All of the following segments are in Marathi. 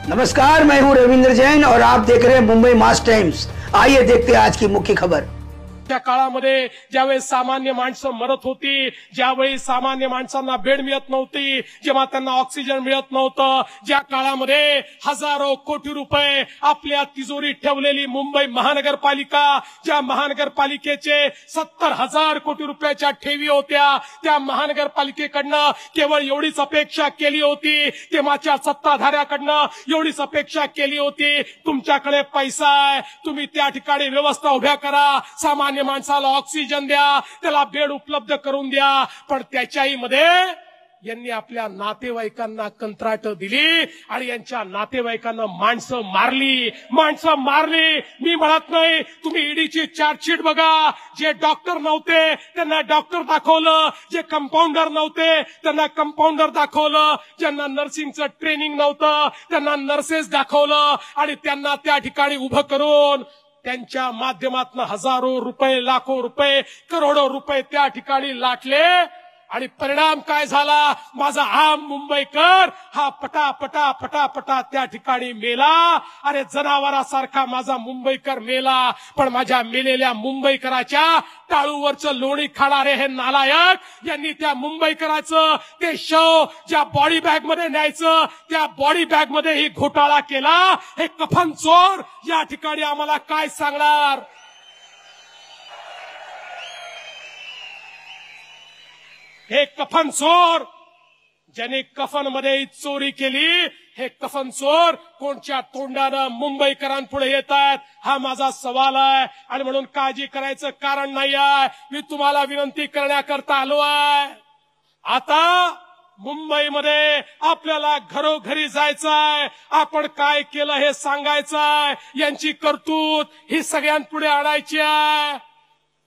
नमस्कार, मैं हूं रविंद्र जैन और आप देख रहे हैं मुंबई मास टाइम्स। आइए देखते हैं आज की मुख्य खबर। त्या काळामध्ये ज्यावेळेस सामान्य माणसं मरत होती, ज्यावेळी सामान्य माणसांना बेड मिळत नव्हती, जेव्हा त्यांना ऑक्सिजन मिळत नव्हतं, ज्या काळामध्ये हजारो कोटी रुपये आपल्या तिजोरीत ठेवलेली मुंबई महानगरपालिका, ज्या महानगरपालिकेचे 70,000 कोटी रुपयाच्या ठेवी होत्या, त्या महानगरपालिकेकडनं केवळ एवढीच अपेक्षा केली होती, तेव्हाच्या सत्ताधाऱ्याकडनं एवढीच अपेक्षा केली होती, तुमच्याकडे पैसा आहे, तुम्ही त्या ठिकाणी व्यवस्था उभ्या करा, सामान्य माणसाला ऑक्सिजन द्या, त्याला बेड उपलब्ध करून द्या। पण त्याच्याही मध्ये यांनी आपल्या नातेवाईकांना कंत्राट दिली आणि यांच्या नातेवाईकांना माणसं मारली। मी म्हणत नाही, तुम्ही ईडीची चार्जशीट बघा। जे डॉक्टर नव्हते त्यांना डॉक्टर दाखवलं, जे कंपाऊंडर नव्हते त्यांना कंपाऊंडर दाखवलं, ज्यांना नर्सिंगचं ट्रेनिंग नव्हतं त्यांना नर्सेस दाखवलं आणि त्यांना त्या ठिकाणी उभं करून त्यांच्या माध्यमातून हजारो रुपये, लाखो रुपये, करोडो रुपये त्या ठिकाणी लाटले आणि परिणाम काय झाला? माझा आम मुंबईकर हा पटा त्या ठिकाणी मेला। अरे जनावरासारखा माझा मुंबईकर मेला, पण माझ्या मेलेल्या मुंबईकराच्या टाळूवरचं लोणी खाणारे हे नालायक यांनी त्या मुंबईकराचं ते शव ज्या बॉडी बॅग मध्ये न्यायचं, त्या बॉडी बॅग मध्ये ही घोटाळा केला। हे कफन चोर या ठिकाणी आम्हाला काय सांगणार? हे कफन चोर ज्याने कफन मध्ये चोरी केली, हे कफन चोर कोणच्या तोंडानं मुंबईकरांपुढे येतात हा माझा सवाल आहे। आणि म्हणून काळजी करायचं कारण नाही आहे, मी तुम्हाला विनंती करण्याकरता आलो आहे। आता मुंबईमध्ये आपल्याला घरोघरी जायचंय, आपण काय केलं हे सांगायचंय, यांची करतूत ही सगळ्यांपुढे आणायची आहे।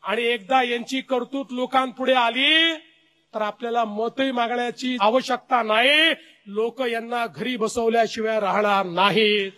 आणि एकदा यांची करतूत लोकांपुढे आली तर आपल्याला मतही मागण्याची आवश्यकता नाही, लोक यांना घरी बसवल्याशिवाय राहणार नाहीत।